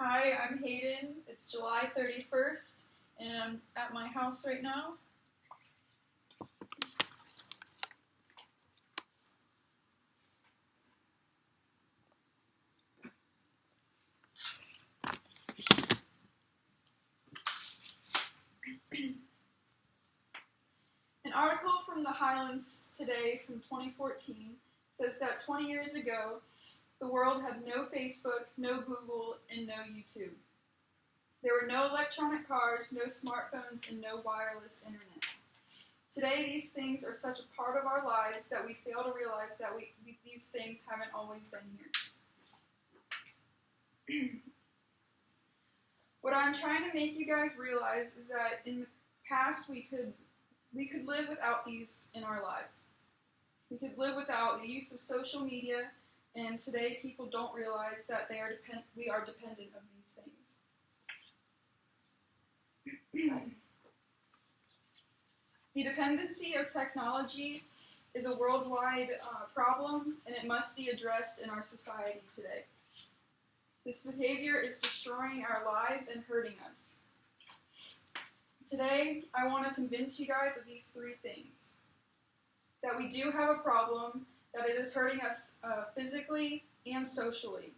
Hi, I'm Hayden. It's July 31st, and I'm at my house right now. An article from the Highlands Today from 2014 says that 20 years ago, the world had no Facebook, no Google, and no YouTube. There were no electronic cars, no smartphones, and no wireless internet. Today, these things are such a part of our lives that we fail to realize that these things haven't always been here. What I'm trying to make you guys realize is that in the past, we could live without these in our lives. We could live without the use of social media, and today people don't realize that we are dependent of these things. The dependency of technology is a worldwide problem, and it must be addressed in our society today. This behavior is destroying our lives and hurting us. Today, I want to convince you guys of these three things. That we do have a problem, that it is hurting us physically and socially.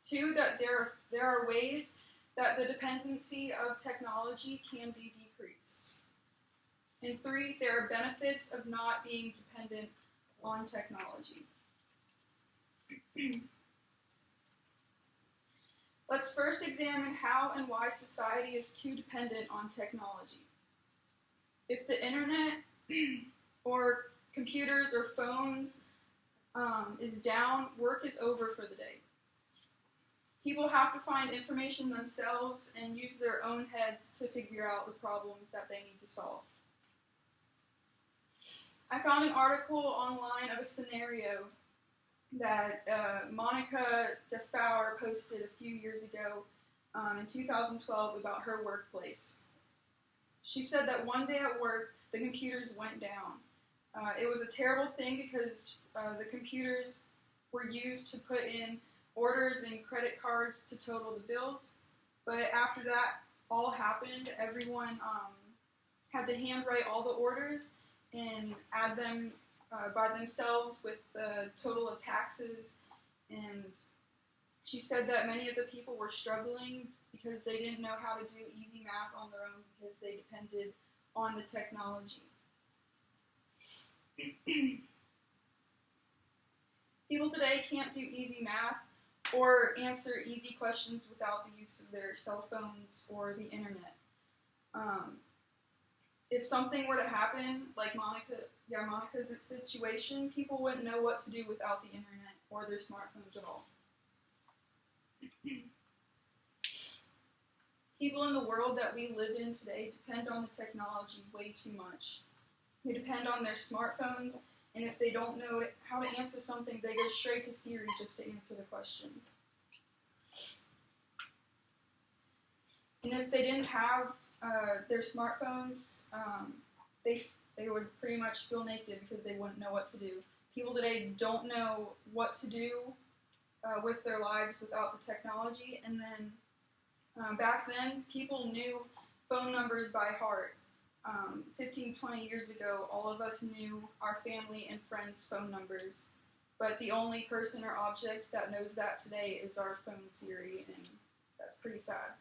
Two, that there are ways that the dependency of technology can be decreased. And three, there are benefits of not being dependent on technology. Let's first examine how and why society is too dependent on technology. If the internet or computers or phones is down, work is over for the day. People have to find information themselves and use their own heads to figure out the problems that they need to solve. I found an article online of a scenario that Monica DeFauer posted a few years ago in 2012 about her workplace. She said that one day at work, the computers went down. It was a terrible thing because the computers were used to put in orders and credit cards to total the bills. But after that all happened, everyone had to handwrite all the orders and add them by themselves with the total of taxes. And she said that many of the people were struggling because they didn't know how to do easy math on their own because they depended on the technology. People today can't do easy math or answer easy questions without the use of their cell phones or the internet. If something were to happen, like Monica's situation, people wouldn't know what to do without the internet or their smartphones at all. People in the world that we live in today depend on the technology way too much. They depend on their smartphones, and if they don't know how to answer something, they go straight to Siri just to answer the question. And if they didn't have their smartphones, they would pretty much feel naked because they wouldn't know what to do. People today don't know what to do with their lives without the technology, and then back then, people knew phone numbers by heart. 15, 20 years ago, all of us knew our family and friends' phone numbers, but the only person or object that knows that today is our phone Siri, and that's pretty sad.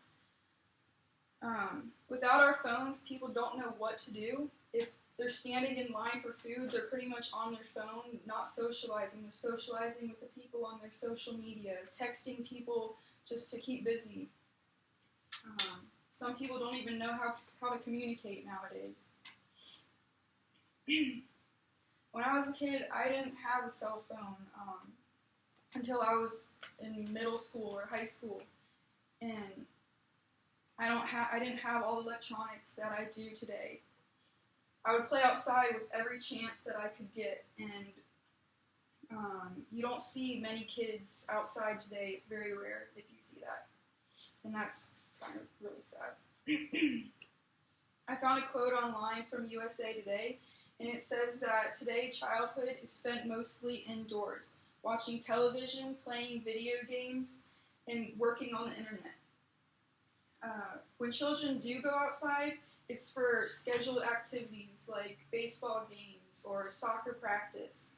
Without our phones, people don't know what to do. If they're standing in line for food, they're pretty much on their phone, not socializing. They're socializing with the people on their social media, texting people just to keep busy. Some people don't even know how to communicate nowadays. When I was a kid, I didn't have a cell phone until I was in middle school or high school, and I didn't have all the electronics that I do today. I would play outside with every chance that I could get, and you don't see many kids outside today. It's very rare if you see that, and that's kind of really sad. I found a quote online from USA Today, and it says that today childhood is spent mostly indoors, watching television, playing video games, and working on the internet. When children do go outside, it's for scheduled activities like baseball games or soccer practice,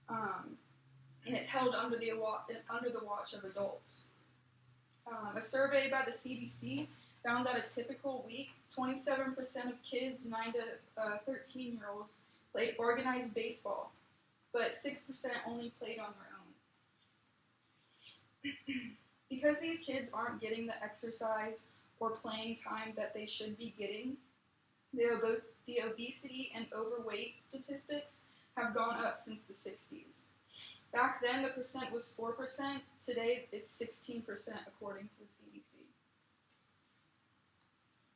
and it's held under the watch of adults. A survey by the CDC found that a typical week, 27% of kids 9 to 13-year-olds played organized baseball, but 6% only played on their own. Because these kids aren't getting the exercise or playing time that they should be getting, the obesity and overweight statistics have gone up since the 60s. Back then, the percent was 4%. Today, it's 16%, according to the CDC.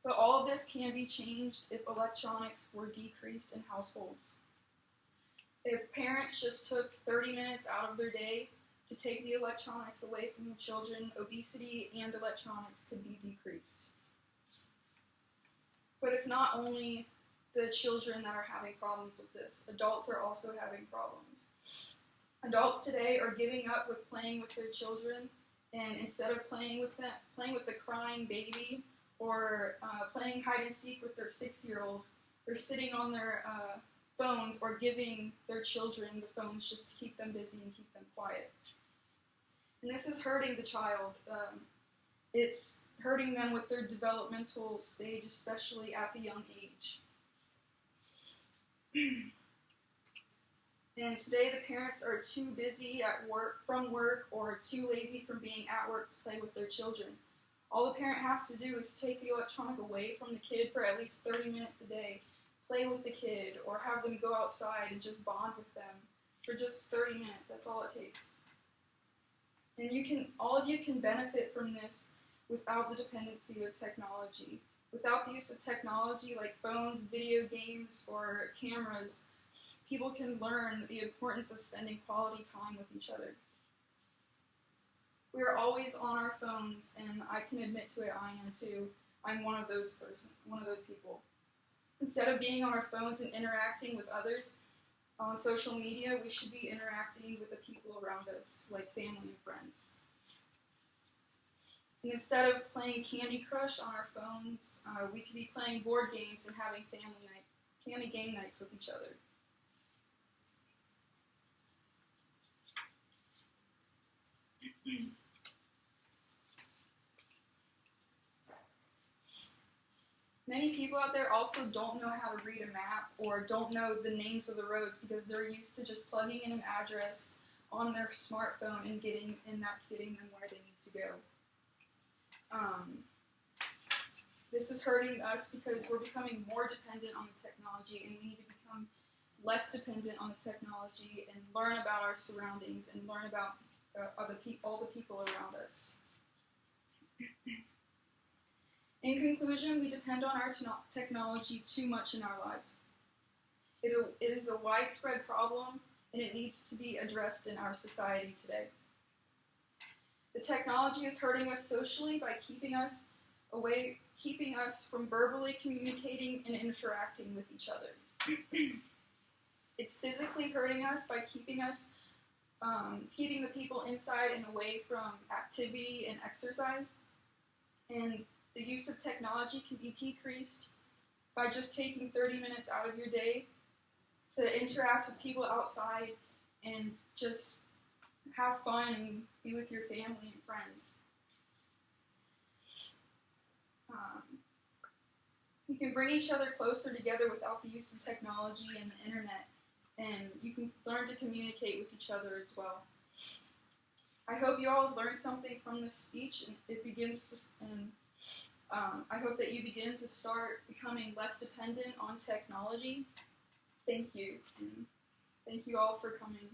But all of this can be changed if electronics were decreased in households. If parents just took 30 minutes out of their day to take the electronics away from the children, obesity and electronics could be decreased. But it's not only the children that are having problems with this. Adults are also having problems. Adults today are giving up with playing with their children, and instead of playing with the crying baby or playing hide and seek with their 6-year-old, they're sitting on their phones or giving their children the phones just to keep them busy and keep them quiet. And this is hurting the child. It's hurting them with their developmental stage, especially at the young age. And today the parents are too busy from work or too lazy from being at work to play with their children. All the parent has to do is take the electronic away from the kid for at least 30 minutes a day, play with the kid, or have them go outside and just bond with them for just 30 minutes. That's all it takes. And all of you can benefit from this without the dependency of technology. Without the use of technology like phones, video games, or cameras, people can learn the importance of spending quality time with each other. We are always on our phones, and I can admit to it, I am too. I'm one of those people. Instead of being on our phones and interacting with others on social media, we should be interacting with the people around us, like family and friends. And instead of playing Candy Crush on our phones, we could be playing board games and having family game nights with each other. Many people out there also don't know how to read a map or don't know the names of the roads because they're used to just plugging in an address on their smartphone and that's getting them where they need to go. This is hurting us because we're becoming more dependent on the technology, and we need to become less dependent on the technology and learn about our surroundings and learn about all the people around us. In conclusion, we depend on our technology too much in our lives. It is a widespread problem, and it needs to be addressed in our society today. The technology is hurting us socially by keeping us from verbally communicating and interacting with each other. It's physically hurting us by keeping the people inside and away from activity and exercise. And the use of technology can be decreased by just taking 30 minutes out of your day to interact with people outside and just have fun and be with your family and friends. You can bring each other closer together without the use of technology and the internet, and you can learn to communicate with each other as well. I hope you all have learned something from this speech, and I hope that you begin to start becoming less dependent on technology. Thank you, and thank you all for coming.